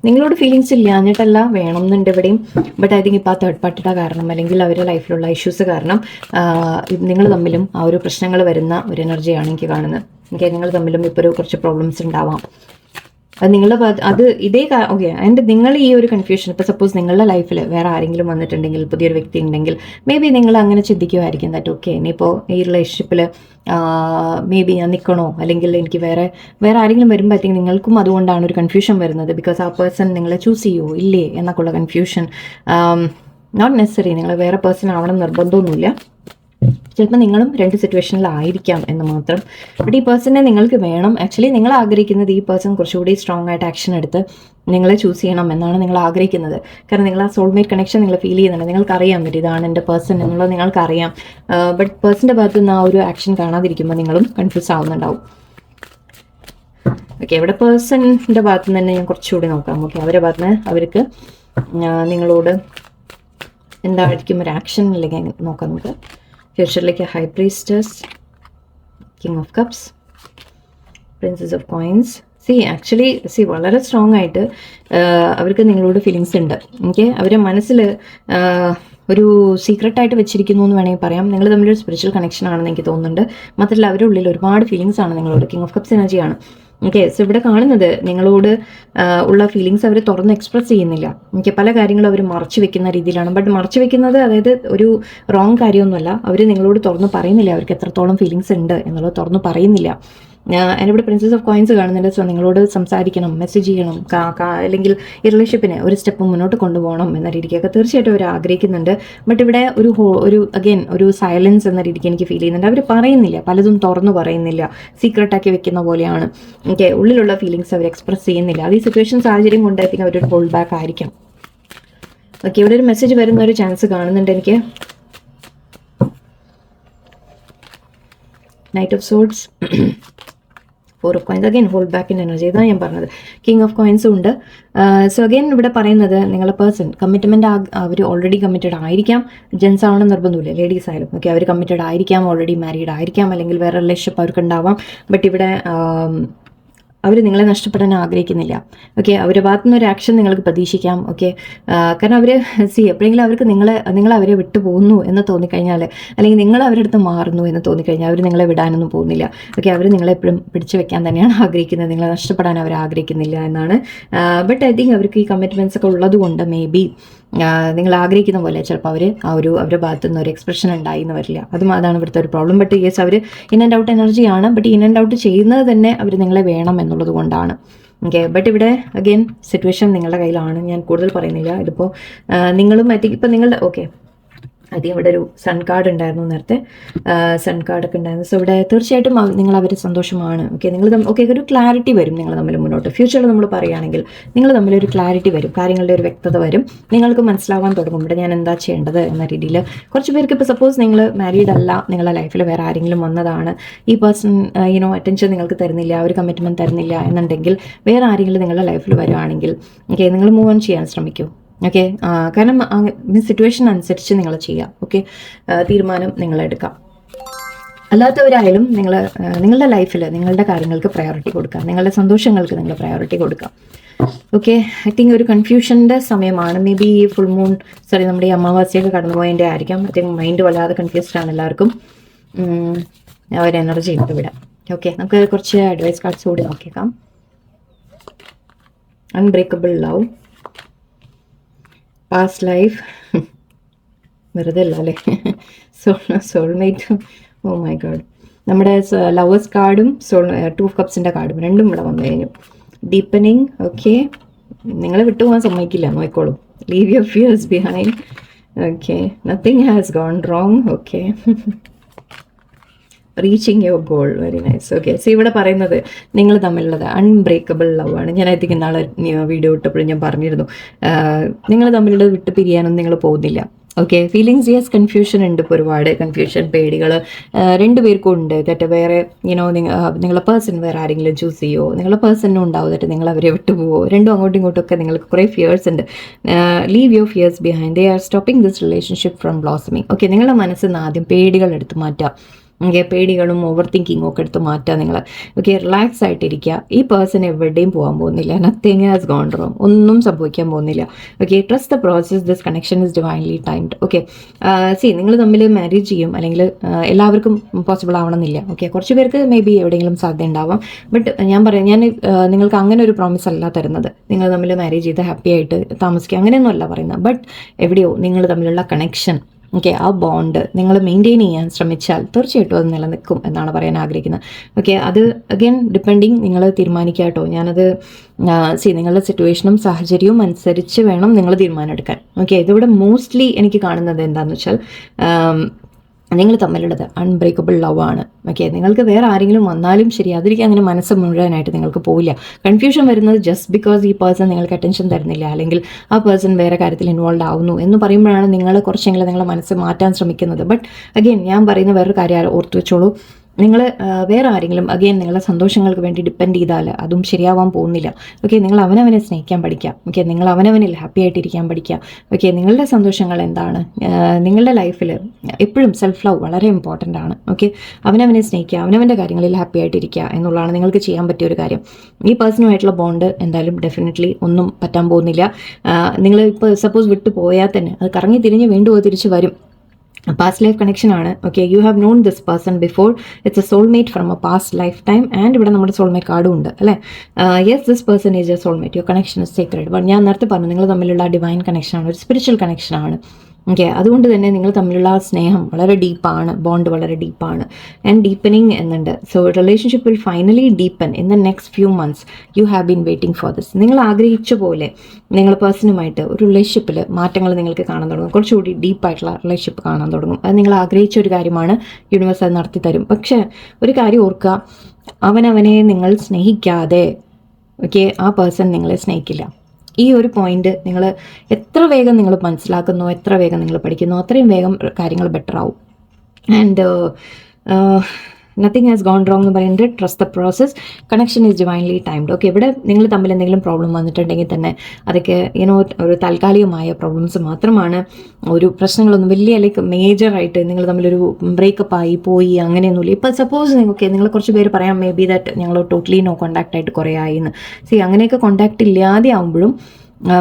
നിങ്ങളോട് ഫീലിങ്സ് ഇല്ല എന്നിട്ടല്ല വേണം എന്നുണ്ട് ഇവിടെയും. ബട്ട് ഐ തിങ്ക് ഇപ്പോൾ ആ തേർഡ് പാർട്ടിയുടെ കാരണം അല്ലെങ്കിൽ അവരുടെ ലൈഫിലുള്ള ഇഷ്യൂസ് കാരണം നിങ്ങൾ തമ്മിലും ആ ഒരു പ്രശ്നങ്ങൾ വരുന്ന ഒരു എനർജിയാണ് എനിക്ക് കാണുന്നത്. നിങ്ങൾ തമ്മിലും ഇപ്പോൾ ഒരു കുറച്ച് പ്രോബ്ലംസ് ഉണ്ടാവാം. അത് നിങ്ങളുടെ ഇതേ ഓക്കെ. ആൻഡ് നിങ്ങൾ ഈ ഒരു കൺഫ്യൂഷൻ ഇപ്പോൾ സപ്പോസ് നിങ്ങളുടെ ലൈഫിൽ വേറെ ആരെങ്കിലും വന്നിട്ടുണ്ടെങ്കിൽ, പുതിയൊരു വ്യക്തി ഉണ്ടെങ്കിൽ മേ ബി നിങ്ങൾ അങ്ങനെ ചിന്തിക്കുമായിരിക്കും ദാറ്റ് ഓക്കെ ഇനിയിപ്പോൾ ഈ റിലേഷൻഷിപ്പിൽ മേ ബി ഞാൻ നിൽക്കണോ, അല്ലെങ്കിൽ എനിക്ക് വേറെ ആരെങ്കിലും വരുമ്പോഴത്തേക്കും നിങ്ങൾക്കും അതുകൊണ്ടാണ് ഒരു കൺഫ്യൂഷൻ വരുന്നത്. ബിക്കോസ് ആ പേഴ്സൺ നിങ്ങളെ ചൂസ് ചെയ്യുമോ ഇല്ലേ എന്നൊക്കെയുള്ള കൺഫ്യൂഷൻ. നോട്ട് നെസസറി നിങ്ങൾ വേറെ പേഴ്സൺ ആവണം നിർബന്ധമൊന്നുമില്ല. ചിലപ്പോൾ നിങ്ങളും 2 സിറ്റുവേഷനിലായിരിക്കാം എന്ന് മാത്രം. ബട്ട് ഈ പേഴ്സണെ നിങ്ങൾക്ക് വേണം. ആക്ച്വലി നിങ്ങൾ ആഗ്രഹിക്കുന്നത് ഈ പേഴ്സൺ കുറച്ചുകൂടി സ്ട്രോങ് ആയിട്ട് ആക്ഷൻ എടുത്ത് നിങ്ങളെ ചൂസ് ചെയ്യണം എന്നാണ് നിങ്ങൾ ആഗ്രഹിക്കുന്നത്. കാരണം നിങ്ങൾ ആ സോൾമേറ്റ് കണക്ഷൻ നിങ്ങൾ ഫീൽ ചെയ്യുന്നുണ്ട്. നിങ്ങൾക്കറിയാൻ പറ്റും ഇതാണ് എൻ്റെ പേഴ്സൺ എന്നുള്ളത് നിങ്ങൾക്കറിയാം. ബട്ട് പേഴ്സൻ്റെ ഭാഗത്ത് നിന്ന് ആ ഒരു ആക്ഷൻ കാണാതിരിക്കുമ്പോൾ നിങ്ങളും കൺഫ്യൂസ് ആവുന്നുണ്ടാവും. ഓക്കെ, ഇവിടെ പേഴ്സണിൻ്റെ ഭാഗത്ത് നിന്ന് തന്നെ ഞാൻ കുറച്ചുകൂടി നോക്കാം. ഓക്കെ, അവരുടെ ഭാഗത്ത് നിന്ന് അവർക്ക് നിങ്ങളോട് എന്തായിരിക്കും ഒരു ആക്ഷൻ അല്ലെങ്കിൽ നോക്കാം നമുക്ക്. ഫ്യൂച്ചറിലേക്ക് high priestess, king of cups, princess of coins. Actually വളരെ സ്ട്രോങ് ആയിട്ട് അവർക്ക് നിങ്ങളോട് ഫീലിങ്സ് ഉണ്ട്. അവരെ മനസ്സിൽ ഒരു സീക്രട്ടായിട്ട് വെച്ചിരിക്കുന്നു എന്ന് വേണമെങ്കിൽ പറയാം. നിങ്ങൾ തമ്മിലൊരു സ്പിരിച്വൽ കണക്ഷൻ ആണെന്ന് എനിക്ക് തോന്നുന്നുണ്ട്. മാത്രമല്ല അവരുടെ ഉള്ളിൽ ഒരുപാട് ഫീലിങ്സ് ആണ് നിങ്ങളോട്. കിങ് ഓഫ് കപ്സ് എനർജിയാണ്. സോ ഇവിടെ കാണുന്നത് നിങ്ങളോട് ഉള്ള ഫീലിങ്സ് അവർ തുറന്ന് എക്സ്പ്രസ് ചെയ്യുന്നില്ല. പല കാര്യങ്ങളും അവർ മറച്ചു വെക്കുന്ന രീതിയിലാണ്. ബട്ട് മറച്ചു വെക്കുന്നത് അതായത് ഒരു റോങ് കാര്യമൊന്നുമല്ല. അവർ നിങ്ങളോട് തുറന്ന് പറയുന്നില്ല അവർക്ക് എത്രത്തോളം ഫീലിങ്സ് ഉണ്ട് എന്നുള്ളത് തുറന്ന് പറയുന്നില്ല. ഞാനിവിടെ പ്രിൻസസ് ഓഫ് കോയിൻസ് കാണുന്നുണ്ട്. സോ നിങ്ങളോട് സംസാരിക്കണം, മെസ്സേജ് ചെയ്യണം, അല്ലെങ്കിൽ ഈ റിലേഷൻഷിപ്പിനെ ഒരു സ്റ്റെപ്പ് മുന്നോട്ട് കൊണ്ടുപോകണം എന്ന രീതിക്കൊക്കെ തീർച്ചയായിട്ടും അവർ ആഗ്രഹിക്കുന്നുണ്ട്. ബട്ട് ഇവിടെ ഒരു സൈലൻസ് എന്ന രീതിക്ക് എനിക്ക് ഫീൽ ചെയ്യുന്നുണ്ട്. അവർ പറയുന്നില്ല, പലതും തുറന്നു പറയുന്നില്ല, സീക്രട്ടാക്കി വെക്കുന്ന പോലെയാണ്. ഉള്ളിലുള്ള ഫീലിങ്സ് അവർ എക്സ്പ്രസ് ചെയ്യുന്നില്ല. അത് ഈ സിറ്റുവേഷൻ സാഹചര്യം കൊണ്ട് പിന്നെ അവരൊരു ഹോൾഡ് ബാക്ക് ആയിരിക്കാം. ഓക്കെ, ഇവിടെ ഒരു മെസ്സേജ് വരുന്ന ഒരു ചാൻസ് കാണുന്നുണ്ട് എനിക്ക്. Knight of swords, 4 of coins, again hold back in energy. ഇതാണ് ഞാൻ പറഞ്ഞത്. കിങ് ഓഫ് കോയിൻസും ഉണ്ട്. സോ അഗൈൻ ഇവിടെ പറയുന്നത് നിങ്ങളെ പേഴ്സൺ കമ്മിറ്റ്മെന്റ് അവർ ഓൾറെഡി കമ്മിറ്റഡ് ആയിരിക്കാം. ജെൻസ് ആവണം നിർബന്ധമില്ല, ലേഡീസ് ആയാലും. ഓക്കെ, അവർ കമ്മിറ്റഡ് ആയിരിക്കാം, ഓൾറെഡി മാരീഡ് ആയിരിക്കാം, അല്ലെങ്കിൽ വേറെ റിലേഷൻഷിപ്പ് അവർക്ക് ഉണ്ടാവാം. ബട്ട് ഇവിടെ അവർ നിങ്ങളെ നഷ്ടപ്പെടാൻ ആഗ്രഹിക്കുന്നില്ല. ഓക്കെ, അവരുടെ ഭാഗത്തു നിന്ന് ഒരു ആക്ഷൻ നിങ്ങൾക്ക് പ്രതീക്ഷിക്കാം. ഓക്കെ, കാരണം അവർ എപ്പോഴെങ്കിലും അവർക്ക് നിങ്ങൾ അവരെ വിട്ടു പോകുന്നു എന്ന് തോന്നിക്കഴിഞ്ഞാൽ, അല്ലെങ്കിൽ നിങ്ങൾ അവരുടെ അടുത്ത് മാറുന്നു എന്ന് തോന്നിക്കഴിഞ്ഞാൽ അവർ നിങ്ങളെ വിടാനൊന്നും പോകുന്നില്ല. ഓക്കെ, അവർ നിങ്ങളെ എപ്പോഴും പിടിച്ചു വെക്കാൻ തന്നെയാണ് ആഗ്രഹിക്കുന്നത്. നിങ്ങളെ നഷ്ടപ്പെടാൻ അവർ ആഗ്രഹിക്കുന്നില്ല എന്നാണ്. ബട്ട് ഐ തിങ്ക് അവർക്ക് ഈ കമ്മിറ്റ്മെൻറ്റ്സ് ഒക്കെ ഉള്ളത് കൊണ്ട് മേ ബി നിങ്ങൾ ആഗ്രഹിക്കുന്ന പോലെ ചിലപ്പോൾ അവരുടെ ഭാഗത്തു നിന്ന് ഒരു എക്സ്പ്രഷൻ ഉണ്ടായി എന്ന് വരില്ല. അതാണ് ഇവിടുത്തെ ഒരു പ്രോബ്ലം. ബട്ട് യെസ്, അവർ ഇൻ ആൻഡ് ഔട്ട് എനർജിയാണ്. ബട്ട് ഇൻ ആൻഡ് ഔട്ട് ചെയ്യുന്നത് തന്നെ അവർ നിങ്ങളെ വേണം എന്നുള്ളത് കൊണ്ടാണ്. ഓക്കെ. ബട്ട് ഇവിടെ അഗെയിൻ സിറ്റുവേഷൻ നിങ്ങളുടെ കയ്യിലാണ്, ഞാൻ കൂടുതൽ പറയുന്നില്ല. ഇതിപ്പോൾ നിങ്ങളും ഇപ്പം നിങ്ങളുടെ ഓക്കെ ആദ്യം ഇവിടെ ഒരു സൺ കാർഡ് ഉണ്ടായിരുന്നു, നേരത്തെ സൺ കാർഡൊക്കെ ഉണ്ടായിരുന്നു. സോ ഇവിടെ തീർച്ചയായിട്ടും നിങ്ങൾ അവർ സന്തോഷമാണ്. ഓക്കെ, നിങ്ങൾ ഓക്കെ ഒരു ക്ലാരിറ്റി വരും നിങ്ങൾ തമ്മിൽ മുന്നോട്ട്. ഫ്യൂച്ചറിൽ നമ്മൾ പറയുകയാണെങ്കിൽ നിങ്ങൾ തമ്മിലൊരു ക്ലാരിറ്റി വരും, കാര്യങ്ങളുടെ ഒരു വ്യക്തത വരും, നിങ്ങൾക്ക് മനസ്സിലാവാൻ തുടങ്ങും ഇവിടെ ഞാൻ എന്താ ചെയ്യേണ്ടത് എന്ന രീതിയിൽ. കുറച്ച് പേർക്ക് ഇപ്പോൾ സപ്പോസ് നിങ്ങൾ മാരീഡ് അല്ല, നിങ്ങളുടെ ലൈഫിൽ വേറെ ആരെങ്കിലും വന്നതാണ്, ഈ പേഴ്സൺ അറ്റൻഷൻ നിങ്ങൾക്ക് തരുന്നില്ല, ഒരു കമ്മിറ്റ്മെൻറ്റ് തരുന്നില്ല എന്നുണ്ടെങ്കിൽ വേറെ ആരെങ്കിലും നിങ്ങളുടെ ലൈഫിൽ വരുവാണെങ്കിൽ ഓക്കെ നിങ്ങൾ മൂവ് ഓൺ ചെയ്യാൻ ശ്രമിക്കൂ. ഓക്കെ, കാരണം സിറ്റുവേഷൻ അനുസരിച്ച് നിങ്ങൾ ചെയ്യാം. ഓക്കെ, തീരുമാനം നിങ്ങളെടുക്കാം. അല്ലാത്തവരായാലും നിങ്ങളുടെ ലൈഫിൽ നിങ്ങളുടെ കാര്യങ്ങൾക്ക് പ്രയോറിറ്റി കൊടുക്കാം, നിങ്ങളുടെ സന്തോഷങ്ങൾക്ക് നിങ്ങൾ പ്രയോറിറ്റി കൊടുക്കാം. ഓക്കെ, ഐ തിങ്ക് ഒരു കൺഫ്യൂഷൻ്റെ സമയമാണ്. മേ ബി ഈ ഫുൾ മൂൺ നമ്മുടെ ഈ അമാവാസ്യൊക്കെ കടന്നുപോയതിൻ്റെ ആയിരിക്കാം. ഐ തിങ്ക് മൈൻഡ് വല്ലാതെ കൺഫ്യൂസ്ഡ് ആണ് എല്ലാവർക്കും. ഒരു എനർജി ഉണ്ട് ഇവിടെ. ഓക്കെ, നമുക്ക് കുറച്ച് അഡ്വൈസ് കാർഡ്സ് കൂടി നോക്കിയേക്കാം. അൺബ്രേക്കബിൾ ലവ്, പാസ്റ്റ് ലൈഫ്, വെറുതെ അല്ല അല്ലേ, സോൾമേറ്റ്, ഓ മൈ ഗോഡ്. നമ്മുടെ ലവേഴ്സ് കാർഡും ടു ഓഫ് കപ്സിൻ്റെ കാർഡും രണ്ടും ഇവിടെ വന്നു കഴിഞ്ഞു. ഡീപ്പനിങ്, ഓക്കെ, നിങ്ങളെ വിട്ടുപോകാൻ സമ്മതിക്കില്ല, നോക്കിക്കോളും. Leave your fears behind, okay, nothing has gone wrong, okay. Reaching your goal, very nice. Okay, so ഇവിടെ പറയുന്നത് നിങ്ങൾ തമ്മിലുള്ളത് അൺബ്രേക്കബിൾ ലവ് ആണ്. ഞാൻ ഐ തിങ്ക് നാളെ വീഡിയോ ഇട്ടപ്പോഴും ഞാൻ പറഞ്ഞിരുന്നു, നിങ്ങൾ തമ്മിലുള്ളത് വിട്ട് പിരിയാനൊന്നും നിങ്ങൾ പോകുന്നില്ല. ഓക്കെ, ഫീലിങ്സ് യെസ്, കൺഫ്യൂഷൻ ഉണ്ട്, ഇപ്പോൾ ഒരുപാട് കൺഫ്യൂഷൻ, പേടികൾ രണ്ടുപേർക്കും ഉണ്ട്. ദറ്റ് വേറെ നിങ്ങളെ പേഴ്സൺ വേറെ ആരെങ്കിലും ചൂസ് ചെയ്യുമോ, നിങ്ങളെ പേഴ്സണും ഉണ്ടാവും ദറ്റ് നിങ്ങൾ അവരെ വിട്ടു പോവോ, രണ്ടും അങ്ങോട്ടും ഇങ്ങോട്ടും ഒക്കെ നിങ്ങൾക്ക് കുറേ ഫിയേഴ്സ് ഉണ്ട്. Leave your fears behind, they are stopping this relationship from blossoming. Okay, നിങ്ങളുടെ മനസ്സിൽ നിന്ന് ആദ്യം പേടികൾ എടുത്ത് മാറ്റാം. ഓക്കെ, പേടികളും ഓവർ തിങ്കിങ്ങും ഒക്കെ എടുത്ത് മാറ്റുക നിങ്ങൾ. ഓക്കെ, റിലാക്സ് ആയിട്ടിരിക്കുക. ഈ പേഴ്സൺ എവിടെയും പോകാൻ പോകുന്നില്ല, നത്തിങ് ഹാസ് ഗോൺ റോങ്, ഒന്നും സംഭവിക്കാൻ പോകുന്നില്ല. Okay, trust the process, this connection is divinely timed. Okay, നിങ്ങൾ തമ്മിൽ മാരേജ് ചെയ്യും, അല്ലെങ്കിൽ എല്ലാവർക്കും പോസിബിൾ ആവണമെന്നില്ല. ഓക്കെ, കുറച്ച് പേർക്ക് മേ ബി എവിടെയെങ്കിലും സാധ്യത ഉണ്ടാവാം. ബട്ട് ഞാൻ നിങ്ങൾക്ക് അങ്ങനെ ഒരു പ്രോമിസ് അല്ല തരുന്നത്. നിങ്ങൾ തമ്മിൽ മാരേജ് ചെയ്ത് ഹാപ്പി ആയിട്ട് താമസിക്കുക, അങ്ങനെയൊന്നും അല്ല പറയുന്നത്. ബട്ട് എവിടെയോ നിങ്ങൾ തമ്മിലുള്ള കണക്ഷൻ, ഓക്കെ, ആ ബോണ്ട് നിങ്ങൾ മെയിൻറ്റെയിൻ ചെയ്യാൻ ശ്രമിച്ചാൽ തീർച്ചയായിട്ടും അത് നിലനിൽക്കും എന്നാണ് പറയാൻ ആഗ്രഹിക്കുന്നത്. ഓക്കെ, അത് അഗൈൻ ഡിപ്പെൻഡിങ്, നിങ്ങൾ തീരുമാനിക്കുക കേട്ടോ. ഞാനത് നിങ്ങളുടെ സിറ്റുവേഷനും സാഹചര്യവും അനുസരിച്ച് വേണം നിങ്ങൾ തീരുമാനം എടുക്കാൻ. ഓക്കെ, ഇതിവിടെ മോസ്റ്റ്ലി എനിക്ക് കാണുന്നത് എന്താണെന്ന് വെച്ചാൽ നിങ്ങൾ തമ്മിലുള്ളത് അൺബ്രേക്കബിൾ ലവ് ആണ്. ഓക്കെ, നിങ്ങൾക്ക് വേറെ ആരെങ്കിലും വന്നാലും ശരി, അതിലേക്ക് അങ്ങനെ മനസ്സ് മുഴുവനായിട്ട് നിങ്ങൾക്ക് പോവില്ല. കൺഫ്യൂഷൻ വരുന്നത് ജസ്റ്റ് ബിക്കോസ് ഈ പേഴ്സൺ നിങ്ങൾക്ക് അറ്റൻഷൻ തരുന്നില്ല, അല്ലെങ്കിൽ ആ പേഴ്സൺ വേറെ കാര്യത്തിൽ ഇൻവോൾവ് ആവുന്നു എന്ന് പറയുമ്പോഴാണ് നിങ്ങൾ കുറച്ചെങ്കിലും നിങ്ങളെ മനസ്സ് മാറ്റാൻ ശ്രമിക്കുന്നത്. ബട്ട് അഗെയിൻ ഞാൻ പറയുന്ന വേറൊരു കാര്യം ഓർത്ത് വെച്ചോളൂ, നിങ്ങൾ വേറെ ആരെങ്കിലും അഗെയിൻ നിങ്ങളുടെ സന്തോഷങ്ങൾക്ക് വേണ്ടി ഡിപ്പെൻഡ് ചെയ്താൽ അതും ശരിയാവാൻ പോകുന്നില്ല. ഓക്കെ, നിങ്ങൾ അവനവനെ സ്നേഹിക്കാൻ പഠിക്കുക. ഓക്കെ, നിങ്ങൾ അവനവനിൽ ഹാപ്പി ആയിട്ടിരിക്കാൻ പഠിക്കുക. ഓക്കെ, നിങ്ങളുടെ സന്തോഷങ്ങൾ എന്താണ്, നിങ്ങളുടെ ലൈഫിൽ എപ്പോഴും സെൽഫ് ലവ് വളരെ ഇമ്പോർട്ടൻ്റ് ആണ്. ഓക്കെ, അവനവനെ സ്നേഹിക്കുക, അവനവൻ്റെ കാര്യങ്ങളിൽ ഹാപ്പി ആയിട്ടിരിക്കുക എന്നുള്ളതാണ് നിങ്ങൾക്ക് ചെയ്യാൻ പറ്റിയ ഒരു കാര്യം. ഈ പേഴ്സണുമായിട്ടുള്ള ബോണ്ട് എന്തായാലും ഡെഫിനറ്റ്ലി ഒന്നും പറ്റാൻ പോകുന്നില്ല. നിങ്ങൾ ഇപ്പോൾ സപ്പോസ് വിട്ടു പോയാൽ തന്നെ അത് കറങ്ങി തിരിഞ്ഞ് വീണ്ടും തിരിച്ച് വരും. പാസ്റ്റ് ലൈഫ് കണക്ഷൻ ആണ്. Okay, you have known this person before, it's A soulmate from A past life time. And ഇവിടെ നമ്മുടെ സോൾമേറ്റ് കാർഡും ഉണ്ട് അല്ലേ. Yes, this person is A soulmate, your connection is secret. ഞാൻ നേരത്തെ പറഞ്ഞു നിങ്ങൾ തമ്മിലുള്ള ഡിവൈൻ കണക്ഷനാണ്, ഒരു സ്പിരിച്വൽ കണക്ഷനാണ്. ഓക്കെ, അതുകൊണ്ട് തന്നെ നിങ്ങൾ തമ്മിലുള്ള സ്നേഹം വളരെ ഡീപ്പാണ്, ബോണ്ട് വളരെ ഡീപ്പാണ് ആൻഡ് ഡീപ്പനിങ് എന്നുണ്ട്. So relationship will finally deepen in the next few months. You have been waiting for this. നിങ്ങൾ ആഗ്രഹിച്ച പോലെ നിങ്ങൾ പേഴ്സണുമായിട്ട് ഒരു റിലേഷൻഷിപ്പിൽ മാറ്റങ്ങൾ നിങ്ങൾക്ക് കാണാൻ തുടങ്ങും, കുറച്ചുകൂടി ഡീപ്പായിട്ടുള്ള റിലേഷൻഷിപ്പ് കാണാൻ തുടങ്ങും. അത് നിങ്ങൾ ആഗ്രഹിച്ച ഒരു കാര്യമാണ്, യൂണിവേഴ്സ് അത് നടത്തി തരും. പക്ഷേ ഒരു കാര്യം ഓർക്കുക, അവനവനെ നിങ്ങൾ സ്നേഹിക്കാതെ ഓക്കെ ആ പേഴ്സൺ നിങ്ങളെ സ്നേഹിക്കില്ല. ഈ ഒരു പോയിന്റ് നിങ്ങൾ എത്ര വേഗം നിങ്ങൾ മനസ്സിലാക്കുന്നോ, എത്ര വേഗം നിങ്ങൾ പഠിക്കുന്നോ, അത്രയും വേഗം കാര്യങ്ങൾ ബെറ്റർ ആവും. And nothing has gone wrong എന്ന് പറയുന്നത് trust the process, connection is divinely timed. Okay, ഇവിടെ നിങ്ങൾ തമ്മിൽ എന്തെങ്കിലും പ്രോബ്ലം വന്നിട്ടുണ്ടെങ്കിൽ തന്നെ അതൊക്കെ ഒരു താൽക്കാലികമായ പ്രോബ്ലംസ് മാത്രമാണ്. ഒരു പ്രശ്നങ്ങളൊന്നും വലിയ മേജറായിട്ട് നിങ്ങൾ തമ്മിലൊരു ബ്രേക്കപ്പ് ആയി പോയി അങ്ങനെയൊന്നുമില്ല. ഇപ്പോൾ സപ്പോസ് നിങ്ങൾ കുറച്ച് പേര് പറയാം മേ ബി ദാറ്റ് ഞങ്ങൾ ടോട്ടലി നോ കോൺടാക്റ്റ് ആയിട്ട് കുറേ ആയി എന്ന്. അങ്ങനെയൊക്കെ കോൺടാക്റ്റ് ഇല്ലാതെ ആവുമ്പോഴും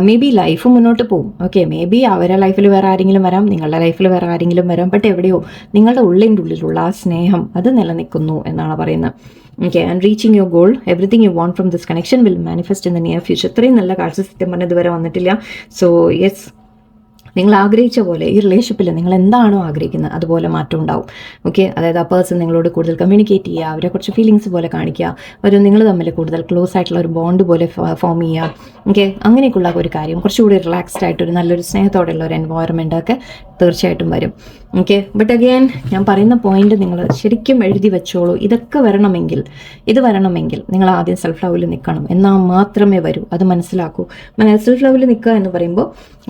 മേ ബി ലൈഫ് മുന്നോട്ട് പോകും. ഓക്കെ, മേ ബി അവരുടെ ലൈഫിൽ വേറെ ആരെങ്കിലും വരാം, നിങ്ങളുടെ ലൈഫിൽ വേറെ ആരെങ്കിലും വരാം. ബട്ട് എവിടെയോ നിങ്ങളുടെ ഉള്ളിലുള്ള ആ സ്നേഹം അത് നിലനിൽക്കുന്നു എന്നാണ് പറയുന്നത്. Okay, and reaching your goal, everything you want from this connection will manifest in the near future. ഇത്രയും നല്ല കാഴ്ച സത്യം പറഞ്ഞാൽ ഇതുവരെ വന്നിട്ടില്ല. സോ യെസ്, നിങ്ങൾ ആഗ്രഹിച്ച പോലെ ഈ റിലേഷൻഷിപ്പിൽ നിങ്ങൾ എന്താണോ ആഗ്രഹിക്കുന്നത് അതുപോലെ മാറ്റം ഉണ്ടാവും. ഓക്കെ, അതായത് ആ പേഴ്സൺ നിങ്ങളോട് കൂടുതൽ കമ്മ്യൂണിക്കേറ്റ് ചെയ്യുക, അവരെ കുറച്ച് ഫീലിങ്സ് പോലെ കാണിക്കുക, ഒരു നിങ്ങൾ തമ്മിൽ കൂടുതൽ ക്ലോസ് ആയിട്ടുള്ള ഒരു ബോണ്ട് പോലെ ഫോം ചെയ്യുക. ഓക്കെ, അങ്ങനെയൊക്കെയുള്ള ഒരു കാര്യം കുറച്ചുകൂടി റിലാക്സ്ഡ് ആയിട്ട് ഒരു നല്ലൊരു സ്നേഹത്തോടെയുള്ള ഒരു എൻവയോൺമെൻ്റ് ഒക്കെ തീർച്ചയായിട്ടും വരും. ഓക്കെ, ബട്ട് അഗെയിൻ ഞാൻ പറയുന്ന പോയിന്റ് നിങ്ങൾ ശരിക്കും എഴുതി വെച്ചോളൂ. ഇത് വരണമെങ്കിൽ നിങ്ങൾ ആദ്യം സെൽഫ് ലവിൽ നിൽക്കണം, എന്നാൽ മാത്രമേ വരൂ. അത് മനസ്സിലാക്കൂ. സെൽഫ് ലവിൽ നിൽക്കുക എന്ന് പറയുമ്പോൾ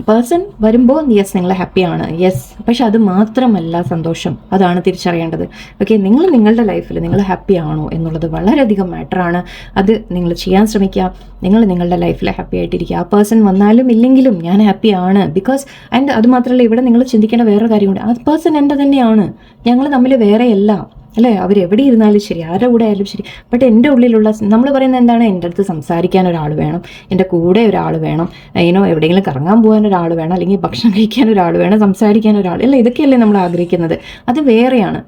പേഴ്സൺ വരുമ്പോൾ യെസ് നിങ്ങൾ ഹാപ്പിയാണ്, യെസ്, പക്ഷെ അത് മാത്രമല്ല സന്തോഷം, അതാണ് തിരിച്ചറിയേണ്ടത്. ഓക്കെ, നിങ്ങൾ നിങ്ങളുടെ ലൈഫിൽ നിങ്ങൾ ഹാപ്പി ആണോ എന്നുള്ളത് വളരെയധികം മാറ്ററാണ്. അത് നിങ്ങൾ ചെയ്യാൻ ശ്രമിക്കുക. നിങ്ങൾ നിങ്ങളുടെ ലൈഫിൽ ഹാപ്പി ആയിട്ടിരിക്കുക. ആ പേഴ്സൺ വന്നാലും ഇല്ലെങ്കിലും ഞാൻ ഹാപ്പിയാണ്. ബിക്കോസ് ആൻഡ് അത് മാത്രമല്ല, ഇവിടെ നിങ്ങൾ ചിന്തിക്കേണ്ട വേറൊരു കാര്യമുണ്ട്. ആ പേഴ്സൺ എൻ്റെ തന്നെയാണ്, ഞങ്ങൾ തമ്മിൽ വേറെയല്ല, അല്ലേ? അവരെവിടെ ഇരുന്നാലും ശരി, ആരുടെ കൂടെ ആയാലും ശരി. ബട്ട് എൻ്റെ ഉള്ളിലുള്ള നമ്മൾ പറയുന്നത് എന്താണ്, എൻ്റെ അടുത്ത് സംസാരിക്കാൻ ഒരാൾ വേണം, എൻ്റെ കൂടെ ഒരാൾ വേണം, എവിടെയെങ്കിലും കറങ്ങാൻ പോകാൻ ഒരാൾ വേണം, അല്ലെങ്കിൽ ഭക്ഷണം കഴിക്കാൻ ഒരാൾ വേണം, സംസാരിക്കാൻ ഒരാൾ, അല്ല, ഇതൊക്കെയല്ലേ നമ്മൾ ആഗ്രഹിക്കുന്നത്. അത് വേറെയാണ്.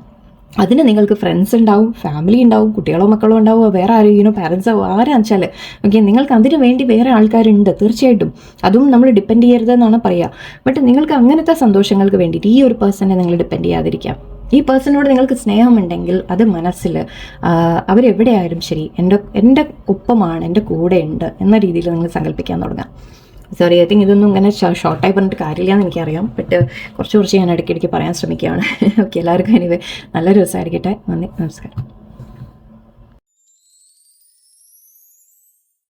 അതിന് നിങ്ങൾക്ക് ഫ്രണ്ട്സ് ഉണ്ടാവും, ഫാമിലി ഉണ്ടാവും, കുട്ടികളോ മക്കളോ ഉണ്ടാവും, വേറെ ആരെങ്കിലും പാരൻസോ ആരാന്ന് വെച്ചാൽ ഓക്കെ, നിങ്ങൾക്ക് അതിന് വേണ്ടി വേറെ ആൾക്കാരുണ്ട് തീർച്ചയായിട്ടും. അതും നമ്മൾ ഡിപ്പെൻഡ് ചെയ്യരുതെന്നാണ് പറയുക. ബട്ട് നിങ്ങൾക്ക് അങ്ങനത്തെ സന്തോഷങ്ങൾക്ക് വേണ്ടിയിട്ട് ഈ ഒരു പേഴ്സണെ നിങ്ങൾ ഡിപ്പെൻഡ് ചെയ്യാതിരിക്കാം. ഈ പേഴ്സണോട് നിങ്ങൾക്ക് സ്നേഹമുണ്ടെങ്കിൽ അത് മനസ്സിൽ അവരെവിടെയായാലും ശരി എൻ്റെ ഒപ്പമാണ്, എൻ്റെ കൂടെ ഉണ്ട് എന്ന രീതിയിൽ നിങ്ങൾ സങ്കല്പിക്കാൻ തുടങ്ങാം. സോറി, ഐ തിങ്ക് ഇതൊന്നും ഇങ്ങനെ ഷോർട്ടായി പറഞ്ഞിട്ട് കാര്യമില്ല എന്ന് എനിക്കറിയാം. ബട്ട് കുറച്ച് ഞാൻ ഇടയ്ക്കിടയ്ക്ക് പറയാൻ ശ്രമിക്കുകയാണ്. ഓക്കെ, എല്ലാവർക്കും എനിവേ നല്ലൊരു ദിവസമായിരിക്കട്ടെ. നന്ദി, നമസ്കാരം.